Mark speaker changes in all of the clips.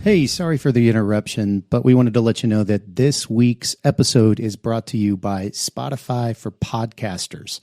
Speaker 1: Hey, sorry for the interruption, but we wanted to let you know that this week's episode is brought to you by Spotify for Podcasters.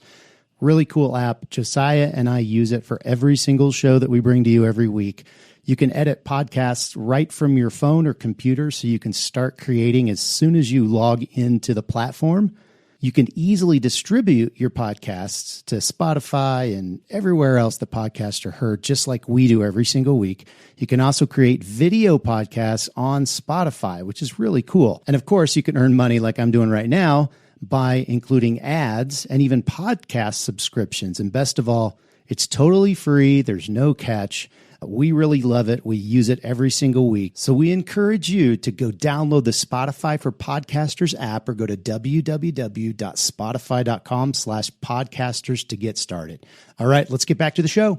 Speaker 1: Really cool app. Josiah and I use it for every single show that we bring to you every week. You can edit podcasts right from your phone or computer, so you can start creating as soon as you log into the platform. You can easily distribute your podcasts to Spotify and everywhere else the podcasts are heard, just like we do every single week. You can also create video podcasts on Spotify, which is really cool. And of course, you can earn money like I'm doing right now by including ads and even podcast subscriptions. And best of all, it's totally free. There's no catch. We really love it. We use it every single week. So we encourage you to go download the Spotify for Podcasters app or go to www.spotify.com/podcasters to get started. All right, let's get back to the show.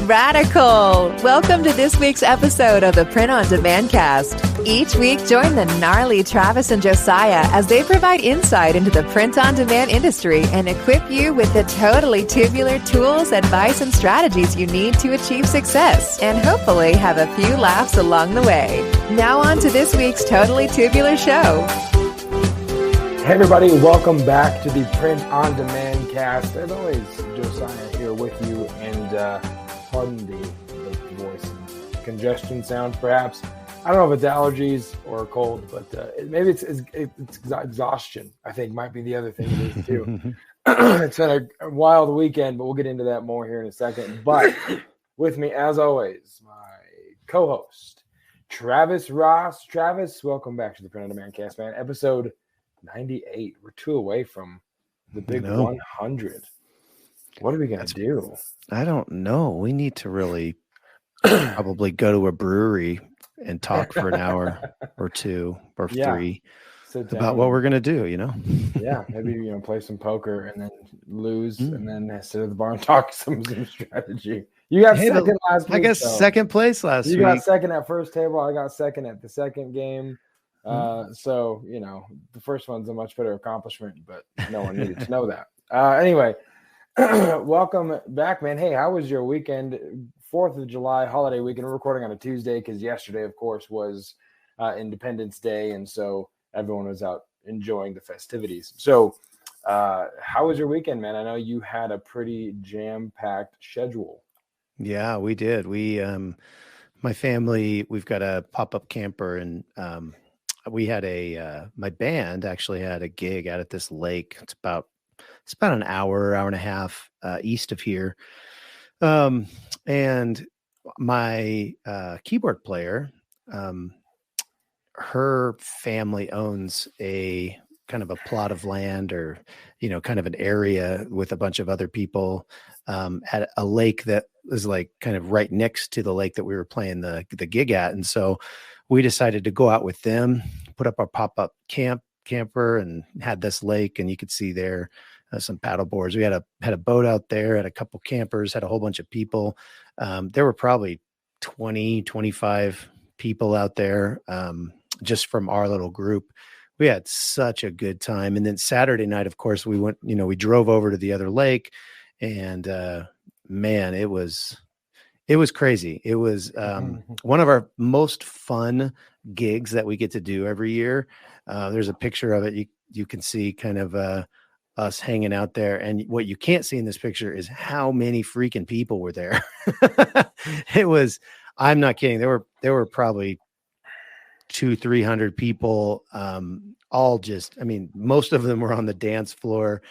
Speaker 2: Radical! Welcome to this week's episode of the Print on Demand Cast. Each week, join the gnarly Travis and Josiah as they provide insight into the print on demand industry and equip you with the totally tubular tools, advice, and strategies you need to achieve success and hopefully have a few laughs along the way. Now on to this week's Totally Tubular show.
Speaker 3: Hey everybody, welcome back to the Print on Demand Cast. As always, Josiah here with you, and pardon the voice and congestion sound, perhaps. I don't know if it's allergies or cold, but maybe it's exhaustion. I think might be the other thing it is too. It's been a wild weekend, but we'll get into that more here in a second. But with me, as always, my co-host, Travis Ross. Travis, welcome back to the Print on Demand Cast, man. Episode 98. We're 2 away from the big 100. What are we going to do?
Speaker 1: I don't know. We need to really probably go to a brewery and talk for an hour or two or three about what we're going to do, you know?
Speaker 3: Yeah, maybe, play some poker and then lose and then sit at the bar and talk some strategy. You got second last week.
Speaker 1: I got second place last week.
Speaker 3: You got second at first table. I got second at the second game. So, the first one's a much better accomplishment, but no one needed to know that. Anyway, welcome back, man. Hey, how was your weekend? 4th of July holiday weekend. We're recording on a Tuesday because yesterday, of course, was Independence Day, and so everyone was out enjoying the festivities. So how was your weekend, man? I know you had a pretty jam-packed schedule.
Speaker 1: Yeah, we did. We my family, we've got a pop-up camper, and we had my band actually had a gig out at this lake. It's about an hour and a half east of here. And my keyboard player, her family owns a kind of a plot of land, or, kind of an area with a bunch of other people at a lake that was like kind of right next to the lake that we were playing the gig at. And so we decided to go out with them, put up our pop-up camper, and had this lake, and you could see there some paddle boards. We had a boat out there, had a couple campers, had a whole bunch of people. There were probably 20, 25 people out there just from our little group. We had such a good time. And then Saturday night, of course, we went, we drove over to the other lake, and man, it was crazy. It was one of our most fun gigs that we get to do every year. There's a picture of it. You can see kind of us hanging out there. And what you can't see in this picture is how many freaking people were there. I'm not kidding. There were probably 200-300 people, all just, most of them were on the dance floor.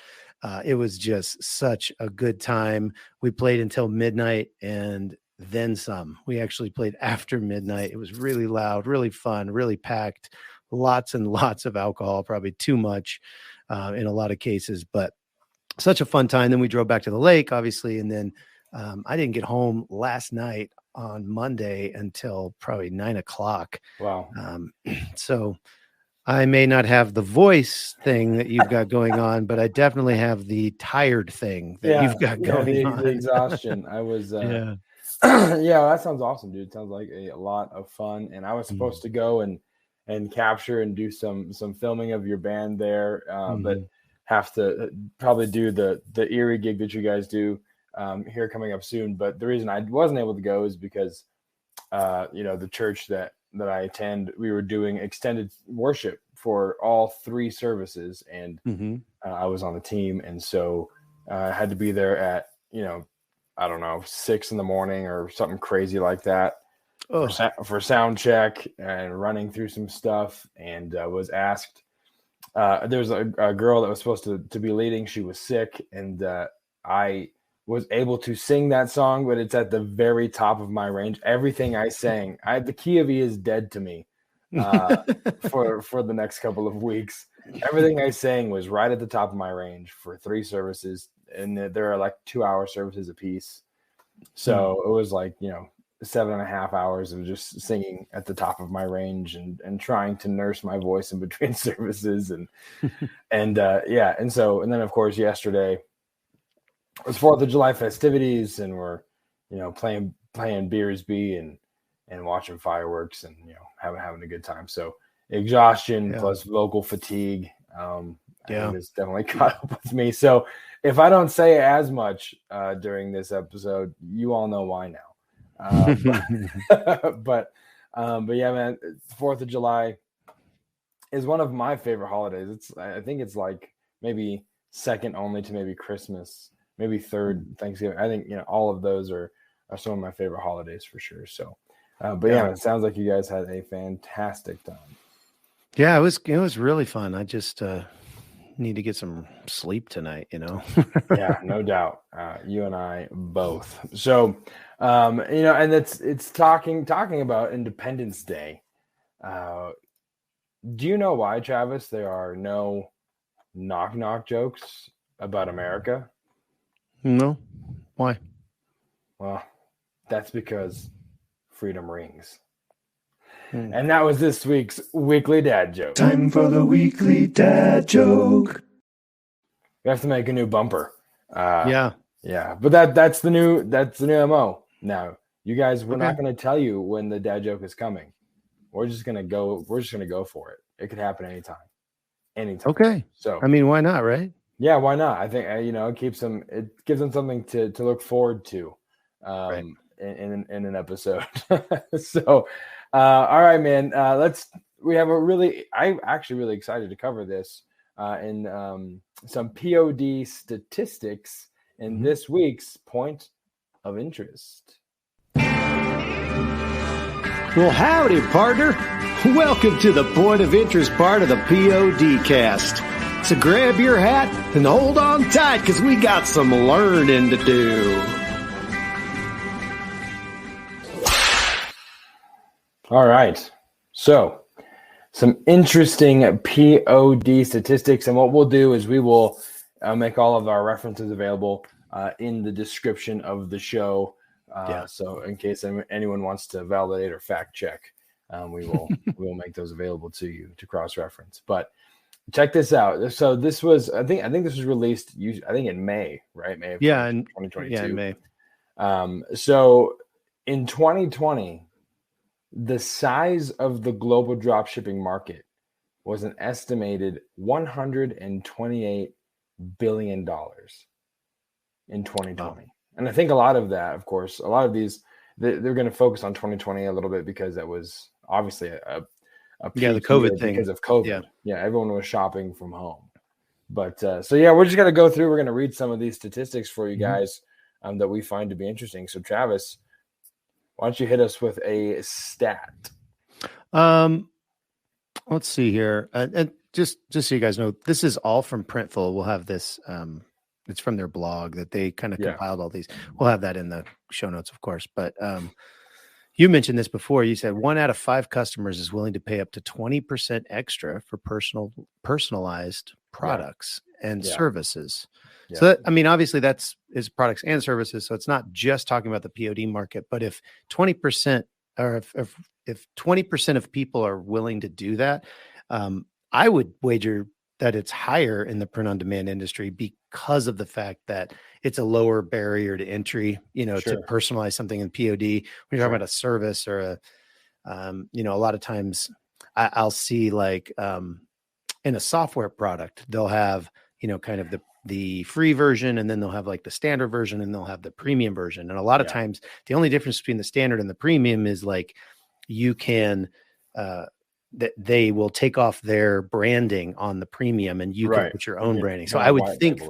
Speaker 1: It was just such a good time. We played until midnight and then some. We actually played after midnight. It was really loud, really fun, really packed, lots and lots of alcohol, probably too much in a lot of cases, but such a fun time. Then we drove back to the lake, obviously. And then I didn't get home last night on Monday until probably 9:00.
Speaker 3: Wow.
Speaker 1: So I may not have the voice thing that you've got going on, but I definitely have the tired thing that you've got going on.
Speaker 3: The exhaustion. I was, yeah, that sounds awesome, dude. It sounds like a lot of fun. And I was supposed to go and capture and do some filming of your band there, but have to probably do the Erie gig that you guys do here coming up soon. But the reason I wasn't able to go is because the church that I attend, we were doing extended worship for all 3 services, and I was on the team, and so I had to be there at I don't know, 6 a.m. or something crazy like that for sound check and running through some stuff, and was asked. There was a girl that was supposed to be leading. She was sick, and I was able to sing that song, but it's at the very top of my range. Everything I sang, the key of E is dead to me for the next couple of weeks. Everything I sang was right at the top of my range for 3 services, and there are like 2-hour services a piece. So it was like 7.5 hours of just singing at the top of my range and trying to nurse my voice in between services and and then of course yesterday it was 4th of July festivities, and we're playing Beersby and watching fireworks and having a good time. So exhaustion plus vocal fatigue I think it's definitely caught up with me. So if I don't say as much during this episode, you all know why now. But yeah, man, 4th of July is one of my favorite holidays. I think it's like maybe second only to maybe Christmas, maybe third Thanksgiving. I think all of those are some of my favorite holidays for sure. So, it sounds like you guys had a fantastic time.
Speaker 1: Yeah, it was really fun. I just need to get some sleep tonight.
Speaker 3: Yeah, no doubt. You and I both. So, and it's talking about Independence Day. Do you know why, Travis, there are no knock jokes about America?
Speaker 1: No. Why?
Speaker 3: Well, that's because freedom rings. And that was this week's weekly dad joke.
Speaker 4: Time for the weekly dad joke.
Speaker 3: We have to make a new bumper.
Speaker 1: Yeah.
Speaker 3: But that's the new MO. Now, you guys, we're not going to tell you when the dad joke is coming. We're just going to go for it. It could happen anytime.
Speaker 1: Okay.
Speaker 3: So,
Speaker 1: I mean, why not, right?
Speaker 3: Yeah, why not? I think it gives them something to look forward to in an episode. So, all right, man. I'm actually really excited to cover this in some POD statistics in this week's point of interest.
Speaker 4: Well, howdy, partner. Welcome to the point of interest part of the POD cast. So grab your hat and hold on tight because we got some learning to do.
Speaker 3: All right. So some interesting POD statistics. And what we'll do is we will make all of our references available in the description of the show. So in case anyone wants to validate or fact check, we will make those available to you to cross-reference. But check this out. So this was, I think this was released, I think in May, right? May of 2022.
Speaker 1: Yeah, in May.
Speaker 3: So in 2020, the size of the global drop shipping market was an estimated $128 billion in 2020. Wow. And I think a lot of that, of course, a lot of these, they're going to focus on 2020 a little bit because that was obviously a
Speaker 1: the COVID thing
Speaker 3: because of COVID. Yeah, everyone was shopping from home. But we're just going to go through. We're going to read some of these statistics for you guys that we find to be interesting. So, Travis, why don't you hit us with a stat?
Speaker 1: Let's see here. And just so you guys know, this is all from Printful. We'll have this. It's from their blog that they kind of compiled all these. We'll have that in the show notes, of course. But you mentioned this before. You said 1 out of 5 customers is willing to pay up to 20% extra for personalized products and services. Yeah. So that, I mean, obviously is products and services. So it's not just talking about the POD market, but if 20% or if 20% of people are willing to do that, I would wager that it's higher in the print on demand industry because of the fact that it's a lower barrier to entry, to personalize something in POD. When you're talking about a service or a lot of times I'll see like in a software product, they'll have kind of the free version, and then they'll have like the standard version, and they'll have the premium version. And a lot of times the only difference between the standard and the premium is like you can that they will take off their branding on the premium, and you can put your own branding. So I would think,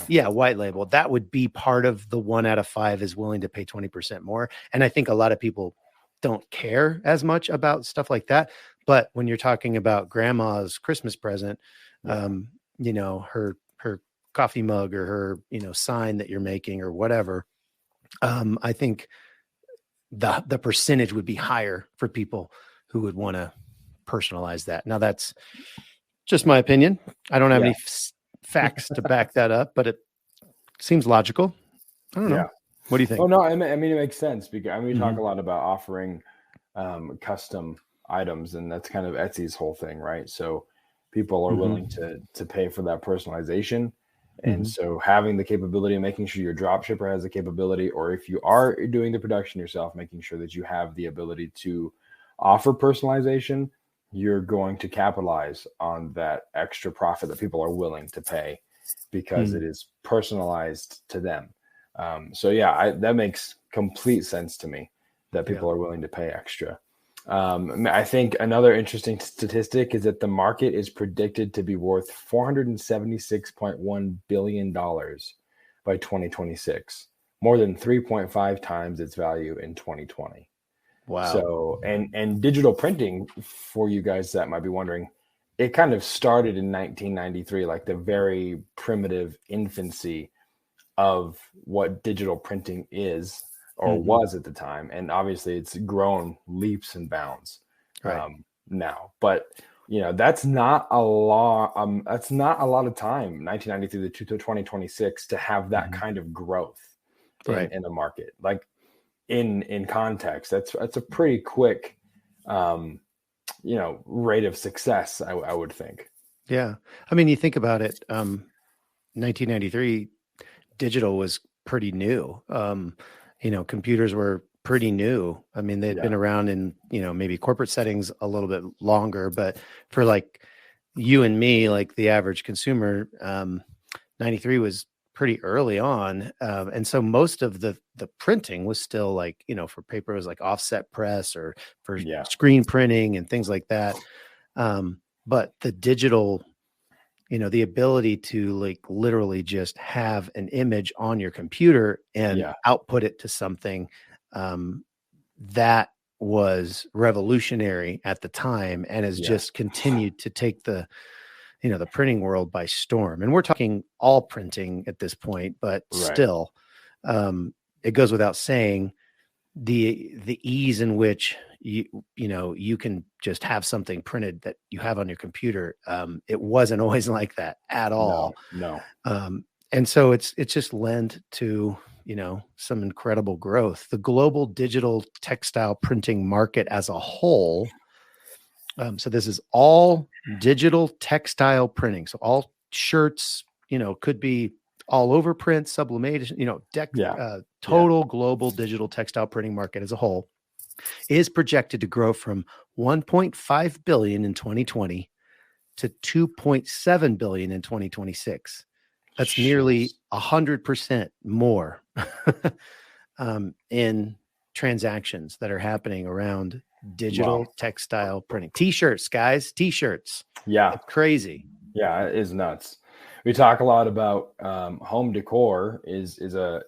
Speaker 1: white label, that would be part of the 1 out of 5 is willing to pay 20% more. And I think a lot of people don't care as much about stuff like that. But when you're talking about grandma's Christmas present, her coffee mug or her, sign that you're making or whatever, I think the percentage would be higher for people who would want to personalize that. Now that's just my opinion. I don't have any facts to back that up, but it seems logical. I don't know. What do you think?
Speaker 3: Oh no, I mean it makes sense because we talk a lot about offering custom items, and that's kind of Etsy's whole thing, right? So people are willing to pay for that personalization. And so having the capability of making sure your drop shipper has the capability, or if you are doing the production yourself, making sure that you have the ability to offer personalization, you're going to capitalize on that extra profit that people are willing to pay because it is personalized to them. That makes complete sense to me that people are willing to pay extra. I think another interesting statistic is that the market is predicted to be worth $476.1 billion by 2026, more than 3.5 times its value in 2020.
Speaker 1: Wow.
Speaker 3: So, and digital printing, for you guys that might be wondering, it kind of started in 1993, like the very primitive infancy of what digital printing is or was at the time. And obviously it's grown leaps and bounds now, but that's not a lot. That's not a lot of time, 1993 to 2026, to have that kind of growth in the market. Like in context, that's a pretty quick, rate of success, I would think.
Speaker 1: Yeah. I mean, you think about it, 1993, digital was pretty new. Computers were pretty new. I mean, they'd been around in, maybe corporate settings a little bit longer, but for like you and me, like the average consumer, 93 was pretty early on. And so most of the printing was still like, for paper, it was like offset press or for screen printing and things like that. But the digital, the ability to like literally just have an image on your computer and output it to something, that was revolutionary at the time and has just continued to take the printing world by storm. And we're talking all printing at this point, but still, it goes without saying the ease in which you can just have something printed that you have on your computer. It wasn't always like that at all.
Speaker 3: No.
Speaker 1: And so it's just lent to, some incredible growth. The global digital textile printing market as a whole. So this is all digital textile printing. So all shirts, could be all over print, sublimation, total global digital textile printing market as a whole is projected to grow from 1.5 billion in 2020 to 2.7 billion in 2026. That's nearly 100% more in transactions that are happening around digital textile printing. T-shirts, guys, T-shirts.
Speaker 3: Yeah.
Speaker 1: It's crazy.
Speaker 3: Yeah, it is nuts. We talk a lot about home decor is a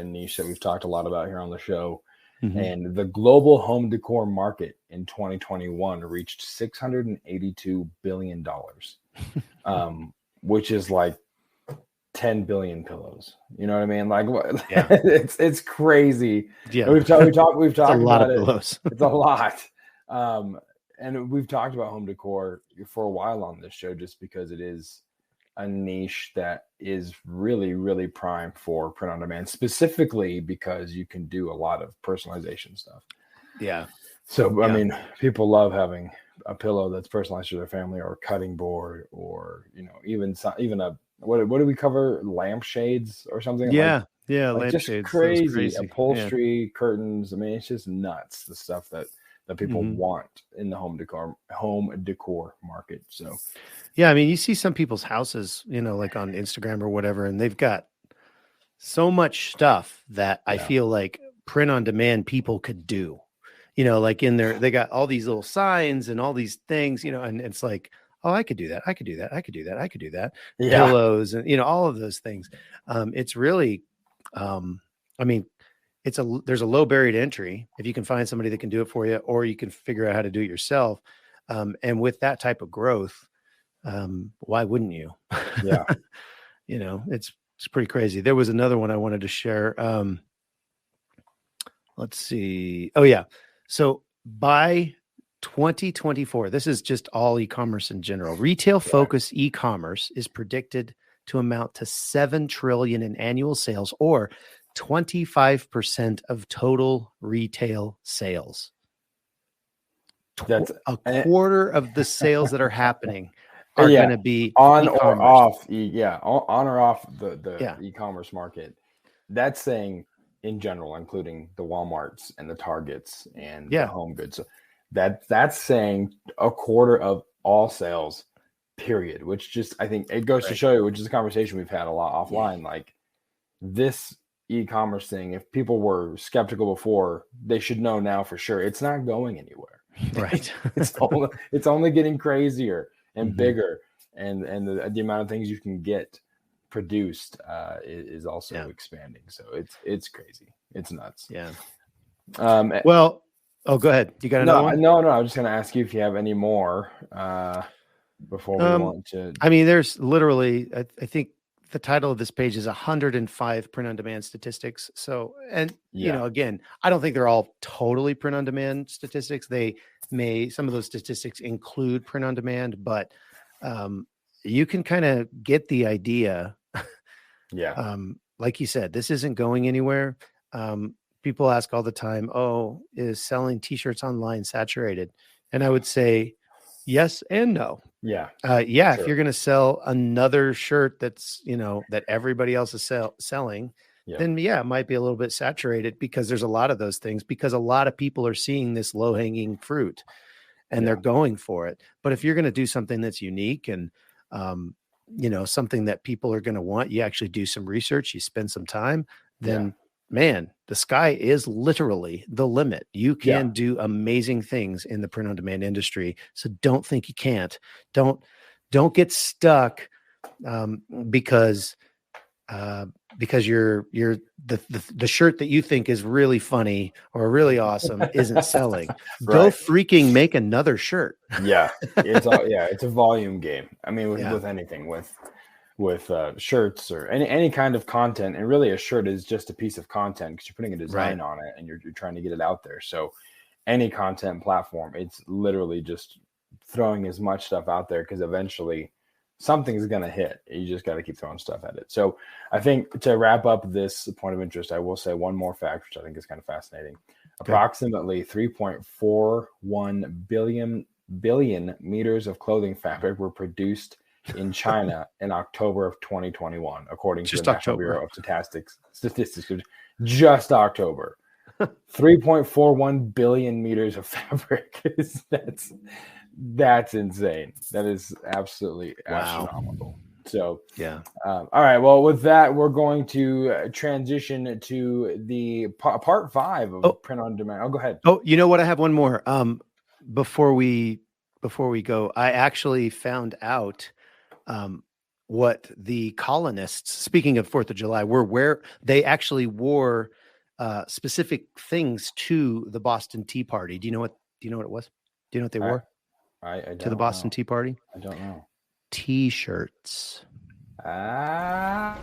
Speaker 3: niche that we've talked a lot about here on the show. And the global home decor market in 2021 reached $682 billion, which is like 10 billion pillows. You know what I mean? Like, it's crazy. Yeah, and we've talked
Speaker 1: a lot
Speaker 3: about
Speaker 1: of pillows.
Speaker 3: It's a lot. And we've talked about home decor for a while on this show, just because it is a niche that is really, really prime for print on demand, specifically because you can do a lot of personalization stuff.
Speaker 1: Yeah.
Speaker 3: So, I mean, people love having a pillow that's personalized to their family, or a cutting board, or, even a, what do we cover? Lampshades or something?
Speaker 1: Yeah.
Speaker 3: Like
Speaker 1: Lampshades.
Speaker 3: Just crazy upholstery, curtains. I mean, it's just nuts, the stuff that that people want in the home decor market. So,
Speaker 1: yeah, I mean, you see some people's houses, like on Instagram or whatever, and they've got so much stuff that I feel like print on demand people could do, like in there, they got all these little signs and all these things, and it's like, oh, I could do that. I could do that. I could do that. I could do that.
Speaker 3: Yeah.
Speaker 1: Pillows and, all of those things. It's really, I mean, there's a low barrier to entry if you can find somebody that can do it for you, or you can figure out how to do it yourself. And with that type of growth, why wouldn't you?
Speaker 3: Yeah.
Speaker 1: It's pretty crazy. There was another one I wanted to share. Let's see. Oh yeah. So by 2024, this is just all e-commerce in general. Retail focused e-commerce is predicted to amount to $7 trillion in annual sales, or 25% of total retail sales.
Speaker 3: That's
Speaker 1: a quarter of the sales that are happening are going to be
Speaker 3: on
Speaker 1: e-commerce.
Speaker 3: or off. On or off the e-commerce market. That's saying in general, including the Walmarts and the Targets and the Home Goods. So that's saying a quarter of all sales, period. Which just, I think it goes to show you, which is a conversation we've had a lot offline. Like this e-commerce thing, if people were skeptical before, they should know now for sure it's not going anywhere.
Speaker 1: Right.
Speaker 3: it's only getting crazier and bigger, and the amount of things you can get produced is also expanding. So it's crazy. It's nuts.
Speaker 1: Yeah.
Speaker 3: Well,
Speaker 1: go ahead. You got another one?
Speaker 3: No. I was just going to ask you if you have any more before we want to.
Speaker 1: I mean, there's literally, I think the title of this page is 105 print on demand statistics. So, and again, I don't think they're all totally print on demand statistics. Some of those statistics include print on demand, but you can kind of get the idea. Like you said, this isn't going anywhere. People ask all the time, oh, is selling t-shirts online saturated? And I would say yes and no.
Speaker 3: Yeah.
Speaker 1: Sure. If you're going to sell another shirt that's, that everybody else is selling, then it might be a little bit saturated, because there's a lot of those things, because a lot of people are seeing this low hanging fruit and they're going for it. But if you're going to do something that's unique and, something that people are going to want, you actually do some research, you spend some time, then man, the sky is literally the limit. You can do amazing things in the print on demand industry. So don't think you can't. Don't get stuck because you're the shirt that you think is really funny or really awesome isn't selling. Go freaking make another shirt.
Speaker 3: It's a volume game. I mean, with anything, with shirts or any kind of content, and really a shirt is just a piece of content because you're putting a design on it and you're trying to get it out there. So any content platform, it's literally just throwing as much stuff out there, because eventually something's going to hit. You just got to keep throwing stuff at it. So I think to wrap up this point of interest, I will say one more fact, which I think is kind of fascinating. Okay. Approximately 3.41 billion meters of clothing fabric were produced in China in October of 2021, according to the National Bureau of Statistics. Just October. 3.41 billion meters of fabric. That's insane. That is absolutely astronomical. So, all right. Well, with that, we're going to transition to the part 5 of print on demand. Oh, go ahead.
Speaker 1: Oh, you know what? I have one more. Before we go, I actually found out what the colonists, speaking of 4th of July, where they actually wore specific things to the Boston Tea Party. Do you know what it was? Do you know what they wore?
Speaker 3: I don't
Speaker 1: to the Boston Tea Party?
Speaker 3: I don't know.
Speaker 1: T-shirts.
Speaker 3: That's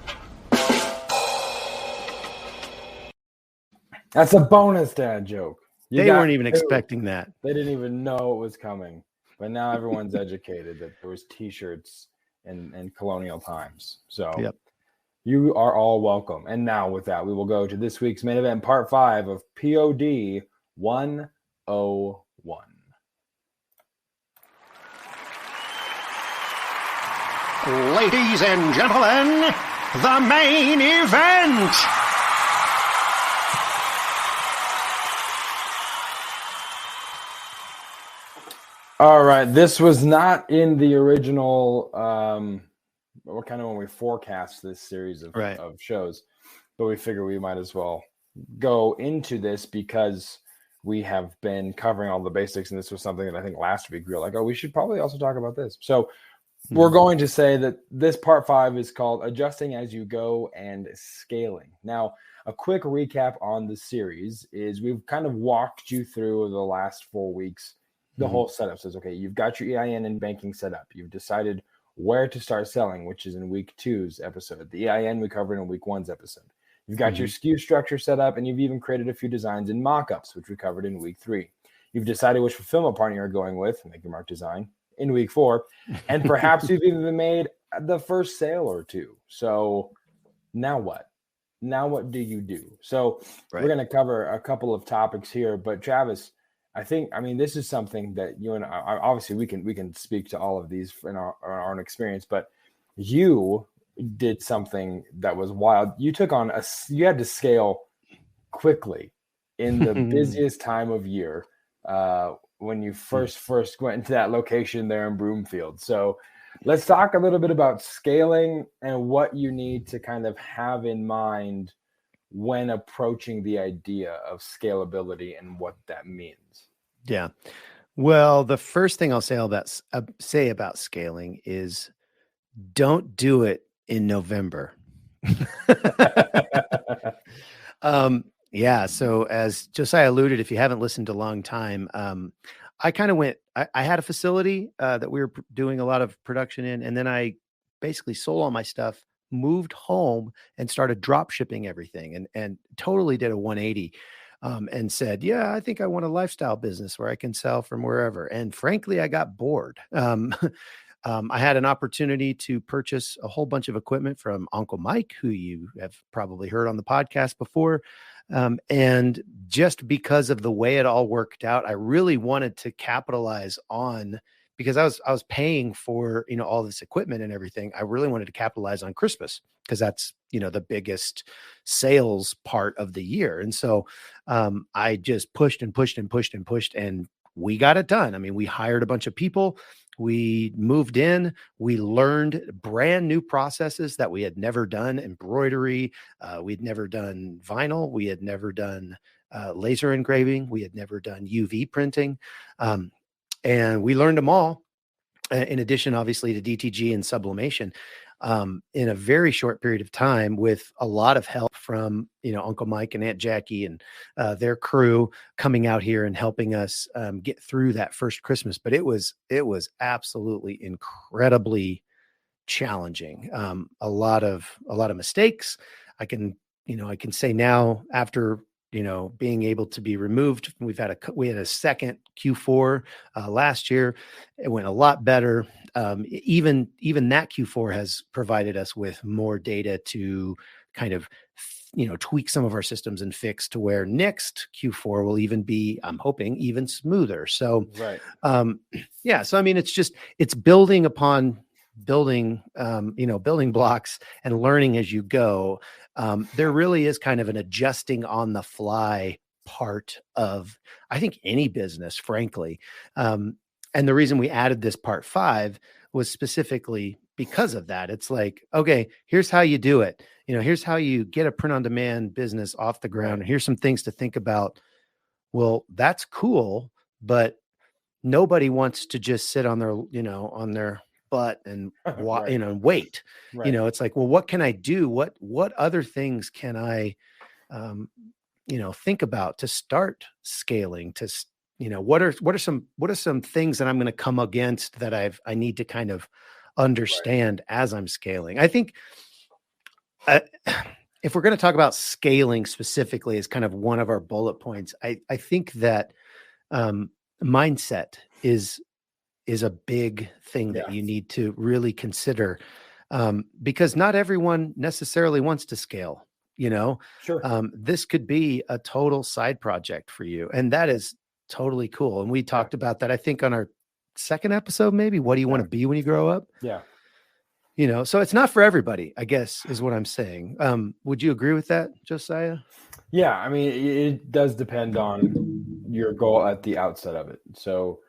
Speaker 3: a bonus dad joke.
Speaker 1: They weren't even expecting that.
Speaker 3: They didn't even know it was coming. But now everyone's educated that there was T-shirts in colonial times. So you are all welcome. And now with that, we will go to this week's main event, part 5 of POD 101.
Speaker 4: Ladies and gentlemen, the main event.
Speaker 3: All right. This was not in the original, what kind of when we forecast this series of shows, but we figure we might as well go into this because we have been covering all the basics. And this was something that I think last week we were like, oh, we should probably also talk about this. So we're going to say that this part 5 is called Adjusting as You Go and Scaling. Now, a quick recap on the series is we've kind of walked you through the last 4 weeks. The whole setup says, okay, you've got your EIN and banking set up. You've decided where to start selling, which is in week 2's episode. The EIN we covered in week 1's episode. You've got your SKU structure set up, and you've even created a few designs in mock-ups, which we covered in week 3. You've decided which fulfillment partner you're going with, make your mark design, in week 4. And perhaps you've even made the first sale or two. So now what? Now what do you do? So we're going to cover a couple of topics here, but Travis, I mean, this is something that you and I, obviously we can speak to all of these in our own experience, but you did something that was wild. You took on you had to scale quickly in the busiest time of year when you first went into that location there in Broomfield. So let's talk a little bit about scaling and what you need to kind of have in mind when approaching the idea of scalability and what that means.
Speaker 1: Yeah. Well, the first thing I'll say about scaling is don't do it in November. Yeah. So as Josiah alluded, if you haven't listened a long time, I kind of I had a facility that we were doing a lot of production in, and then I basically sold all my stuff, moved home, and started drop shipping everything, and totally did a 180. And said, yeah, I think I want a lifestyle business where I can sell from wherever. And frankly, I got bored. I had an opportunity to purchase a whole bunch of equipment from Uncle Mike, who you have probably heard on the podcast before. And just because of the way it all worked out, I really wanted to capitalize on, because I was paying for, all this equipment and everything. I really wanted to capitalize on Christmas, because that's, the biggest sales part of the year. And so I just pushed and pushed and pushed and pushed, and we got it done. I mean, we hired a bunch of people. We moved in. We learned brand new processes that we had never done: embroidery. We'd never done vinyl. We had never done laser engraving. We had never done UV printing. And we learned them all, in addition, obviously, to DTG and sublimation, in a very short period of time, with a lot of help from, Uncle Mike and Aunt Jackie and their crew coming out here and helping us get through that first Christmas. But it was absolutely incredibly challenging. A lot of mistakes. I can say now, after being able to be removed, we had a second Q4 last year. It went a lot better. Even that Q4 has provided us with more data to kind of, tweak some of our systems and fix to where next Q4 will even be, I'm hoping, even smoother. So, yeah. So, I mean, it's building upon building, building blocks and learning as you go. There really is kind of an adjusting on the fly part of, I think, any business, frankly. And the reason we added this part 5 was specifically because of that. It's like, okay, here's how you do it. Here's how you get a print on demand business off the ground. And here's some things to think about. Well, that's cool, but nobody wants to just sit on their butt and wait. Right. It's like, well, what can I do? What other things can I think about to start scaling? What are some things that I'm going to come against that I need to kind of understand as I'm scaling? I think if we're going to talk about scaling specifically as kind of one of our bullet points, I think that mindset is a big thing that you need to really consider, because not everyone necessarily wants to scale. Sure. This could be a total side project for you, and that is totally cool. And we talked about that, I think, on our second episode, maybe. What do you want to be when you grow up? Yeah. So it's not for everybody, I guess, is what I'm saying. Would you agree with that, Josiah?
Speaker 3: Yeah. I mean, it does depend on your goal at the outset of it. So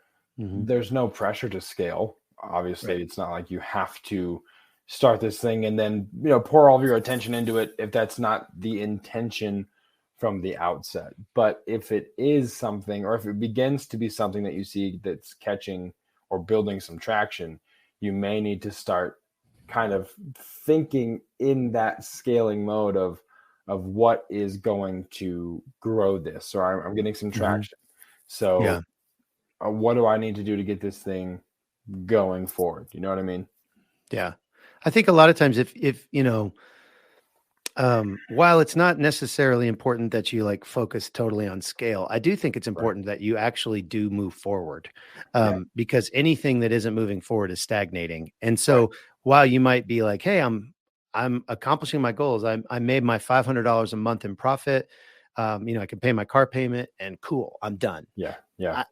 Speaker 3: there's no pressure to scale. Obviously,
Speaker 1: Right.
Speaker 3: it's not like you have to start this thing and then, pour all of your attention into it if that's not the intention from the outset. But if it is something, or if it begins to be something that you see that's catching or building some traction, you may need to start kind of thinking in that scaling mode of what is going to grow this. Or I'm getting some traction. So
Speaker 1: Yeah.
Speaker 3: what do I need to do to get this thing going forward? You know what I mean?
Speaker 1: Yeah. I think a lot of times if while it's not necessarily important that you like focus totally on scale, I do think it's important that you actually do move forward, because anything that isn't moving forward is stagnating. And so while you might be like, hey, I'm accomplishing my goals. I made my $500 a month in profit. I can pay my car payment and cool, I'm done.
Speaker 3: Yeah. Yeah.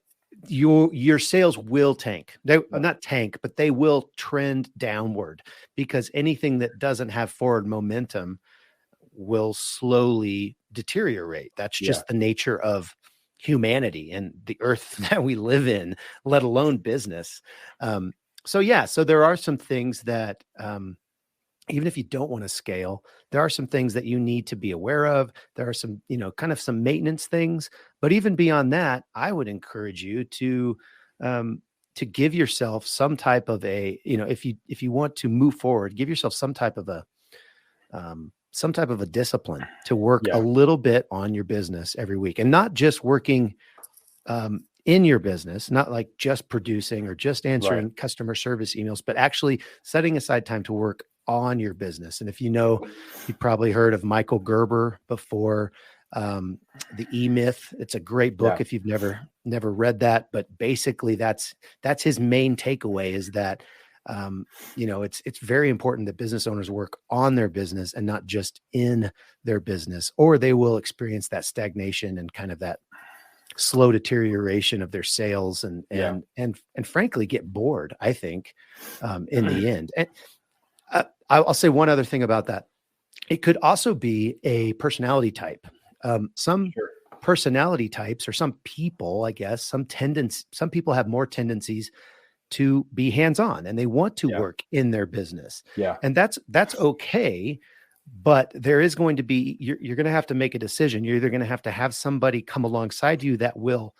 Speaker 1: Your sales will tank. They not tank, but they will trend downward, because anything that doesn't have forward momentum will slowly deteriorate. That's just the nature of humanity and the earth that we live in, let alone business. So there are some things that, even if you don't want to scale, there are some things that you need to be aware of. There are some, kind of some maintenance things, but even beyond that, I would encourage you to give yourself some type of a, if you want to move forward, give yourself some type of a discipline to work a little bit on your business every week, and not just working in your business, not like just producing or just answering customer service emails, but actually setting aside time to work on your business. And if you've probably heard of Michael Gerber before, the E-Myth. It's a great book if you've never read that, but basically that's his main takeaway, is that it's very important that business owners work on their business and not just in their business, or they will experience that stagnation and kind of that slow deterioration of their sales and frankly get bored, I think, in the end. And I'll say one other thing about that. It could also be a personality type. Some personality types, or some people, I guess, some people have more tendencies to be hands-on and they want to work in their business. Yeah. And that's okay. But there is going to be, you're going to have to make a decision. You're either going to have somebody come alongside you that will,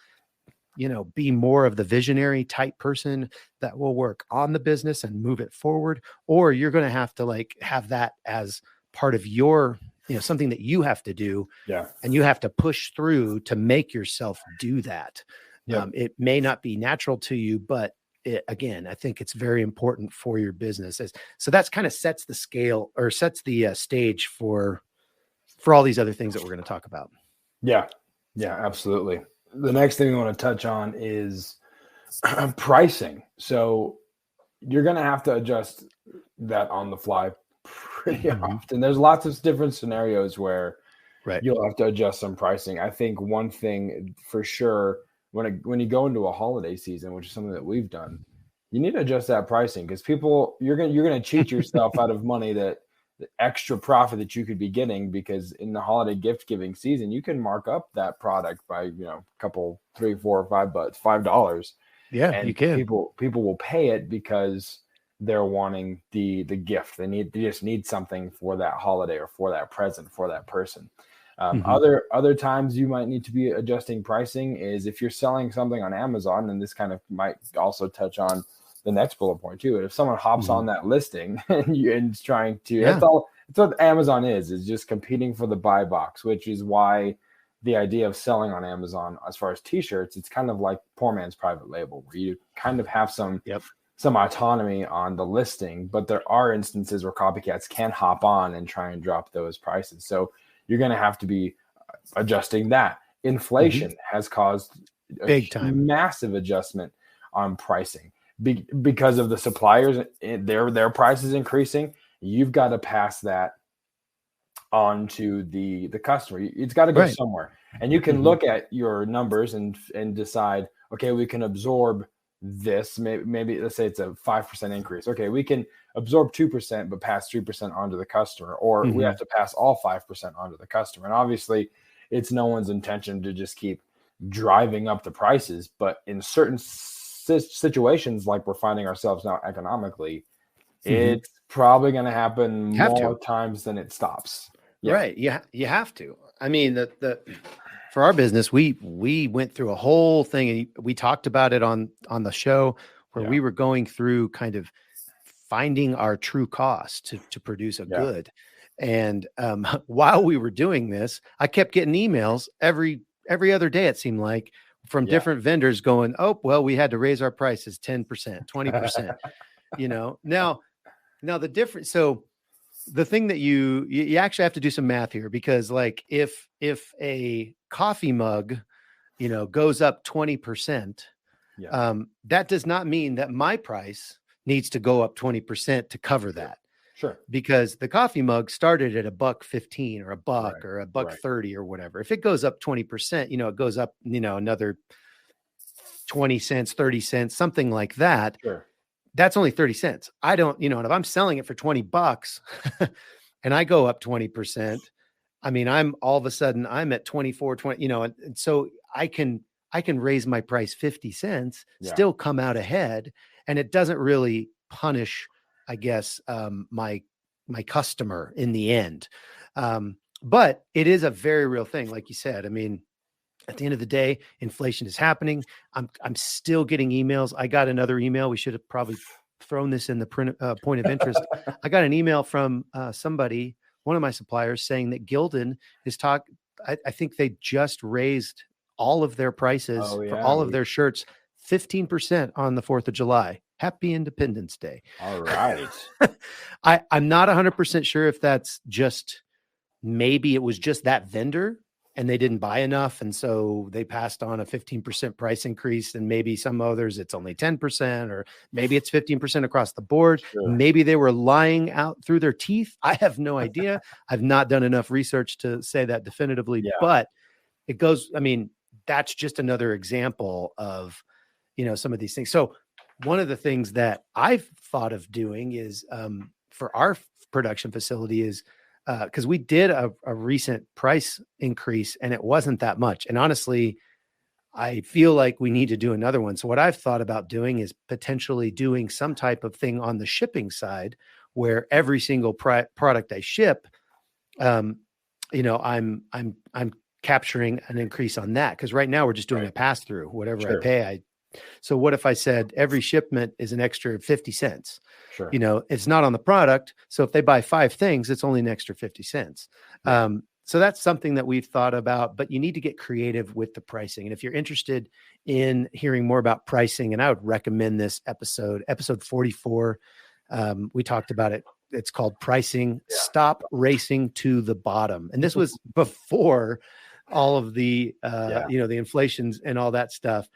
Speaker 1: be more of the visionary type person that will work on the business and move it forward, or you're going to have to have that as part of your, something that you have to do. Yeah. And you have to push through to make yourself do that. It may not be natural to you, but again, I think it's very important for your business. So that's kind of sets the scale, or sets the stage for all these other things that we're going to talk about.
Speaker 3: Yeah. Yeah, absolutely. The next thing we want to touch on is pricing. So you're going to have to adjust that on the fly pretty often. There's lots of different scenarios where you'll have to adjust some pricing. I think one thing for sure, when you go into a holiday season, which is something that we've done, you need to adjust that pricing, because you're going to cheat yourself out of money, that the extra profit that you could be getting, because in the holiday gift giving season, you can mark up that product by, a couple, $3, $4, $5.
Speaker 1: Yeah,
Speaker 3: and
Speaker 1: you can.
Speaker 3: People will pay it because they're wanting the gift. They just need something for that holiday, or for that present, for that person. Other times you might need to be adjusting pricing is if you're selling something on Amazon, and this kind of might also touch on the next bullet point too. If someone hops on that listing and it's trying to, that's what Amazon is just competing for the buy box, which is why the idea of selling on Amazon, as far as t-shirts, it's kind of like poor man's private label, where you kind of have some autonomy on the listing, but there are instances where copycats can hop on and try and drop those prices. So you're going to have to be adjusting that. Inflation has caused massive adjustment on pricing because of the suppliers, their prices increasing. You've got to pass that on to the customer. It's got to go somewhere. And you can look at your numbers and decide, okay, we can absorb this. Maybe let's say it's a 5% increase. Okay, we can absorb 2%, but pass 3% onto the customer, or we have to pass all 5% onto the customer. And obviously, it's no one's intention to just keep driving up the prices, but in certain situations like we're finding ourselves now economically, it's probably going to happen more times than it stops.
Speaker 1: Yeah. Right. You have to. I mean, for our business, we went through a whole thing, and we talked about it on the show where we were going through kind of finding our true cost to produce a good. And while we were doing this, I kept getting emails every other day, it seemed like, from different vendors going, oh, well, we had to raise our prices 10%, 20%, now the difference. So the thing that you actually have to do some math here, because like if a coffee mug, goes up 20%, that does not mean that my price needs to go up 20% to cover that.
Speaker 3: Sure.
Speaker 1: Because the coffee mug started at $1.15 or $1 or $1.30 or whatever. If it goes up 20%, it goes up, another 20 cents, 30 cents, something like that.
Speaker 3: Sure.
Speaker 1: That's only 30 cents. I don't, and if I'm selling it for $20 and I go up 20%, I mean, I'm all of a sudden I'm at 24, 20, and so I can raise my price 50 cents, still come out ahead. And it doesn't really punish, I guess, my customer in the end. But it is a very real thing. Like you said, I mean, at the end of the day, inflation is happening. I'm still getting emails. I got another email. We should have probably thrown this in the point of interest. I got an email from somebody, one of my suppliers, saying that Gildan is I think they just raised all of their prices for all of their shirts 15% on the 4th of July. Happy Independence Day.
Speaker 3: All right.
Speaker 1: I'm not 100% sure if that's just, maybe it was just that vendor and they didn't buy enough, and so they passed on a 15% price increase, and maybe some others it's only 10%, or maybe it's 15% across the board. Sure. Maybe they were lying out through their teeth. I have no idea. I've not done enough research to say that definitively, but it goes, I mean, that's just another example of, some of these things. So one of the things that I've thought of doing is for our production facility is because we did a recent price increase and it wasn't that much. And honestly, I feel like we need to do another one. So what I've thought about doing is potentially doing some type of thing on the shipping side where every single product I ship, I'm capturing an increase on that. Because right now we're just doing a pass through. Whatever I pay, so what if I said every shipment is an extra 50 cents?
Speaker 3: Sure.
Speaker 1: It's not on the product. So if they buy 5 things, it's only an extra 50 cents. So that's something that we've thought about, but you need to get creative with the pricing. And if you're interested in hearing more about pricing, and I would recommend this episode 44. We talked about it. It's called Pricing. Stop Racing to the Bottom. And this was before all of the, the inflations and all that stuff.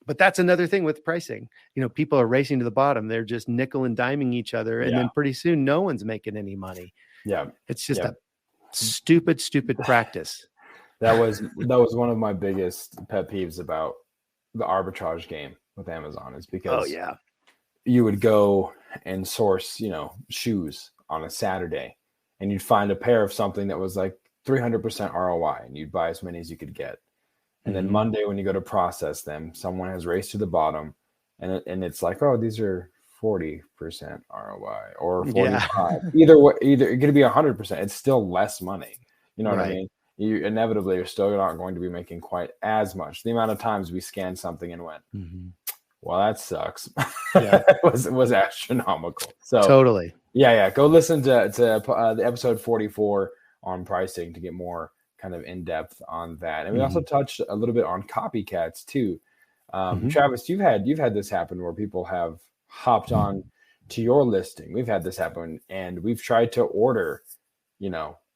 Speaker 1: But that's another thing with pricing. People are racing to the bottom. They're just nickel and diming each other. And then pretty soon no one's making any money.
Speaker 3: Yeah.
Speaker 1: It's just a stupid practice.
Speaker 3: That was one of my biggest pet peeves about the arbitrage game with Amazon, is because you would go and source, shoes on a Saturday, and you'd find a pair of something that was like 300% ROI, and you'd buy as many as you could get. And then Monday, when you go to process them, someone has raced to the bottom, and it's like, oh, these are 40% ROI or 45. Either way, it could be 100%. It's still less money. You know what I mean? You inevitably are still not going to be making quite as much. The amount of times we scanned something and went, well, that sucks. It was astronomical. So
Speaker 1: totally.
Speaker 3: Go listen to the episode 44 on pricing to get more kind of in depth on that. And we also touched a little bit on copycats too. Travis, you've had this happen where people have hopped on to your listing. We've had this happen, and we've tried to order,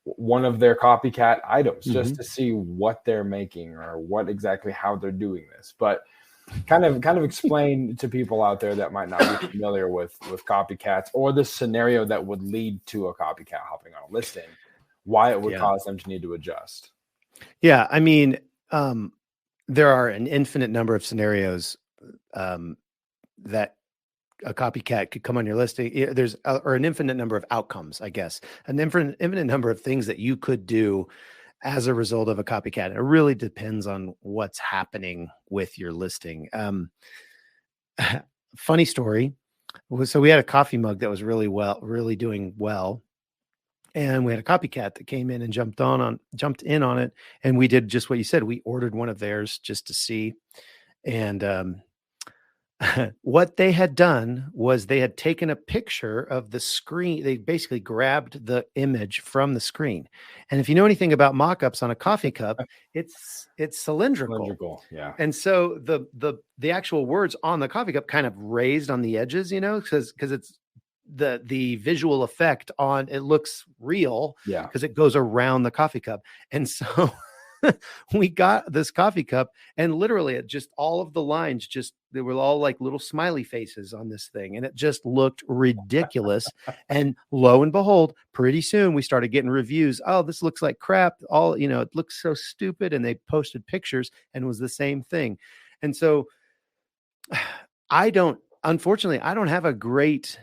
Speaker 3: one of their copycat items just to see what they're making or how they're doing this. But kind of explain to people out there that might not be familiar with copycats, or the scenario that would lead to a copycat hopping on a listing, why it would cause them to need to adjust.
Speaker 1: Yeah. I mean, there are an infinite number of scenarios that a copycat could come on your listing. There's or an infinite number of outcomes, I guess, an infinite number of things that you could do as a result of a copycat. It really depends on what's happening with your listing. funny story. So we had a coffee mug that was really doing well. And we had a copycat that came in and jumped in on it. And we did just what you said. We ordered one of theirs just to see. And what they had done was they had taken a picture of the screen. They basically grabbed the image from the screen. And if you know anything about mock-ups on a coffee cup, it's cylindrical.
Speaker 3: Yeah.
Speaker 1: And so the actual words on the coffee cup kind of raised on the edges, because it's the visual effect on it looks real because it goes around the coffee cup. And so we got this coffee cup, and literally it just all of the lines they were all like little smiley faces on this thing, and it just looked ridiculous. And lo and behold, pretty soon we started getting reviews. Oh, this looks like crap. It looks so stupid. And they posted pictures, and it was the same thing. And so unfortunately, I don't have a great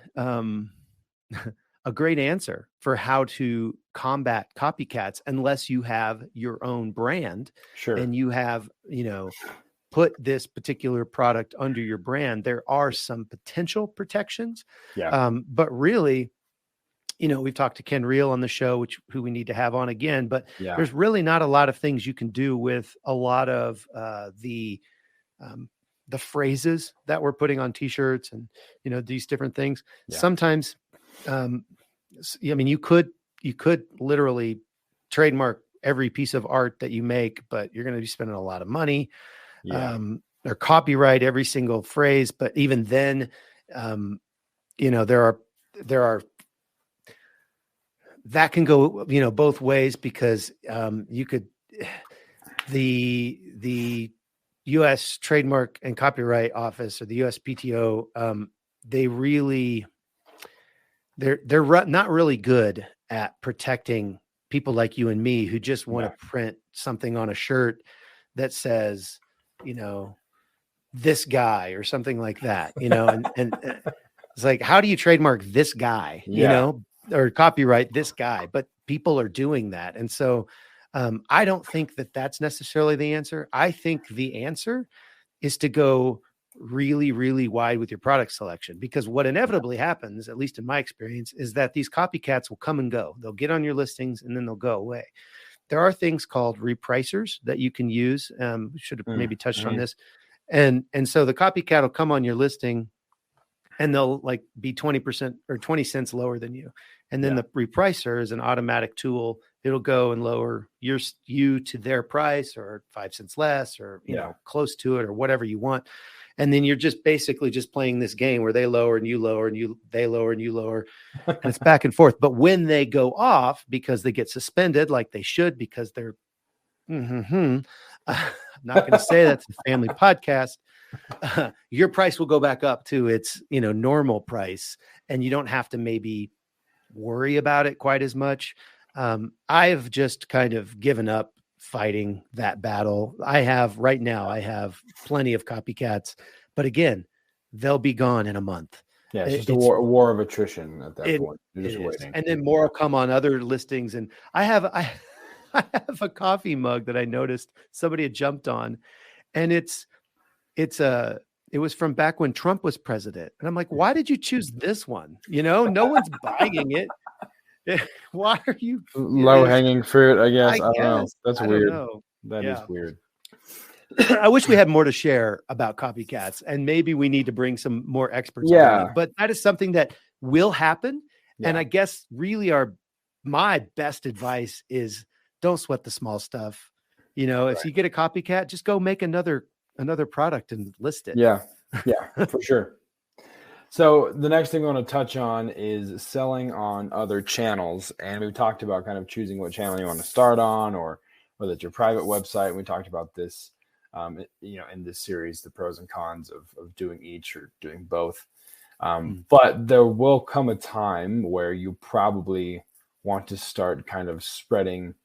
Speaker 1: answer for how to combat copycats unless you have your own brand.
Speaker 3: Sure.
Speaker 1: And you have, put this particular product under your brand. There are some potential protections.
Speaker 3: Yeah.
Speaker 1: But really, we've talked to Ken Reel on the show, who we need to have on again, but there's really not a lot of things you can do with a lot of the phrases that we're putting on t-shirts and, these different things. Yeah. Sometimes, you could literally trademark every piece of art that you make, but you're going to be spending a lot of money, or copyright every single phrase. But even then, there are that can go, both ways, because you could, the U.S. Trademark and Copyright Office, or the USPTO, they're not really good at protecting people like you and me who just want to print something on a shirt that says, this guy or something like that, and it's like, how do you trademark this guy, or copyright this guy? But people are doing that. And so I don't think that that's necessarily the answer. I think the answer is to go really, really wide with your product selection, because what inevitably happens, at least in my experience, is that these copycats will come and go. They'll get on your listings and then they'll go away. There are things called repricers that you can use. We should have maybe touched on this. And so the copycat will come on your listing and they'll like be 20% or 20 cents lower than you. And then the repricer is an automatic tool. It'll go and lower you to their price, or 5 cents less, or, close to it, or whatever you want. And then you're just basically just playing this game where they lower and you lower and they lower and you lower, and it's back and forth. But when they go off, because they get suspended, like they should, because they're, I'm not going to say that's a family podcast. Your price will go back up to its, normal price, and you don't have to maybe worry about it quite as much. I've just kind of given up fighting that battle. I have plenty of copycats, but again, they'll be gone in a month.
Speaker 3: Yeah, it's just a war of attrition at that point. You're just waiting. And
Speaker 1: then more will come on other listings. And I have a coffee mug that I noticed somebody had jumped on, and it was from back when Trump was president. And I'm like, why did you choose this one? No one's buying it. Why are you
Speaker 3: low hanging fruit? I guess. I don't know. That's weird. That is weird.
Speaker 1: I wish we had more to share about copycats, and maybe we need to bring some more experts. On, but that is something that will happen. Yeah. And I guess really my best advice is don't sweat the small stuff. If you get a copycat, just go make another product and list it.
Speaker 3: Yeah, for sure. So the next thing we want to touch on is selling on other channels. And we talked about kind of choosing what channel you want to start on, or whether it's your private website. We talked about this, in this series, the pros and cons of doing each or doing both. But there will come a time where you probably want to start kind of spreading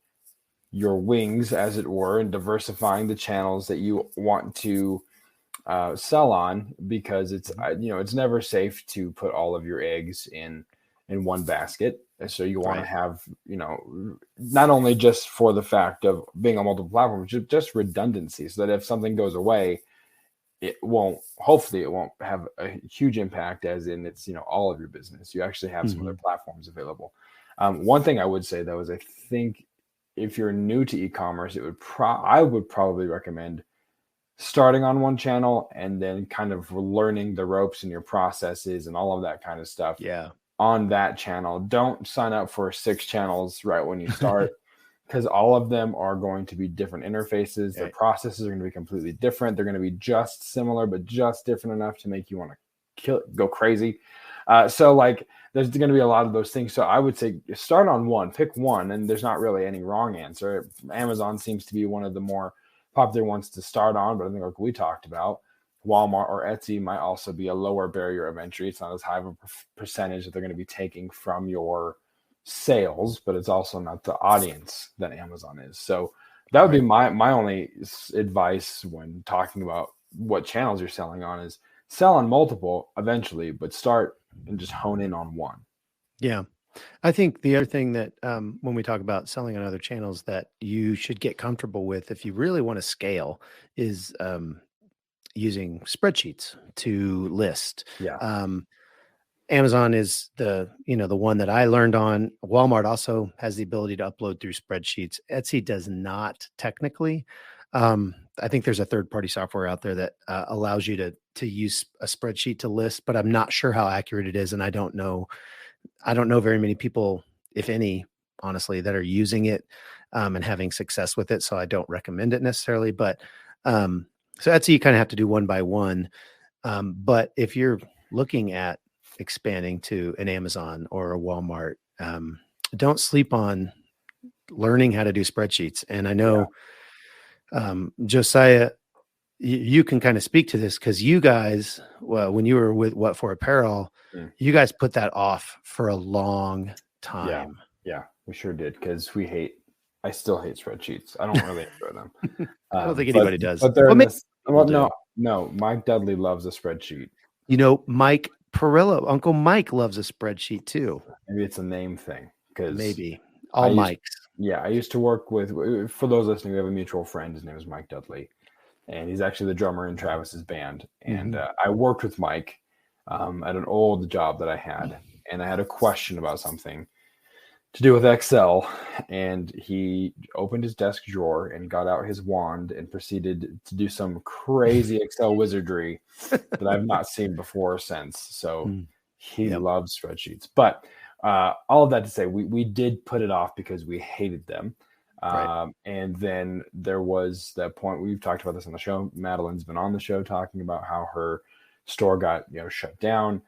Speaker 3: your wings, as it were, and diversifying the channels that you want to sell on, because it's never safe to put all of your eggs in one basket. So you want to have, not only just for the fact of being on multiple platforms, just redundancy, so that if something goes away, hopefully it won't have a huge impact as in it's, all of your business. You actually have some other platforms available. One thing I would say though, is I think if you're new to e-commerce, I would probably recommend starting on one channel and then kind of learning the ropes and your processes and all of that kind of stuff on that channel. Don't sign up for 6 channels right when you start, because all of them are going to be different interfaces. Their processes are going to be completely different. They're going to be just similar, but just different enough to make you want to go crazy. So like there's going to be a lot of those things. So I would say start on one, pick one, and there's not really any wrong answer. Amazon seems to be one of the more popular ones to start on, but I think like we talked about, Walmart or Etsy might also be a lower barrier of entry. It's not as high of a percentage that they're going to be taking from your sales, but it's also not the audience that Amazon is. So that would be my only advice when talking about what channels you're selling on, is sell on multiple eventually, but start and just hone in on one.
Speaker 1: Yeah. I think the other thing that when we talk about selling on other channels that you should get comfortable with if you really want to scale is using spreadsheets to list. Amazon is the one that I learned on. Walmart also has the ability to upload through spreadsheets. Etsy does not technically. I think there's a third-party software out there that allows you to use a spreadsheet to list, but I'm not sure how accurate it is, and I don't know very many people, if any, honestly, that are using it and having success with it. So I don't recommend it necessarily, but so Etsy, you kind of have to do one by one. But if you're looking at expanding to an Amazon or a Walmart, don't sleep on learning how to do spreadsheets. And I know, Josiah, you can kind of speak to this because you guys, when you were with What For Apparel, you guys put that off for a long time.
Speaker 3: Yeah, we sure did, because I still hate spreadsheets. I don't really enjoy them.
Speaker 1: I don't think anybody does.
Speaker 3: But no, Mike Dudley loves a spreadsheet.
Speaker 1: Mike Perillo, Uncle Mike loves a spreadsheet too.
Speaker 3: Maybe it's a name thing.
Speaker 1: Maybe all Mikes.
Speaker 3: I used to work with, for those listening, we have a mutual friend. His name is Mike Dudley, and he's actually the drummer in Travis's band. And I worked with Mike at an old job that I had, and I had a question about something to do with Excel, and he opened his desk drawer and got out his wand and proceeded to do some crazy Excel wizardry that I've not seen before or since. So he loves spreadsheets. But all of that to say, we did put it off because we hated them. And then there was that point, we've talked about this on the show. Madeline's been on the show talking about how her store got shut down,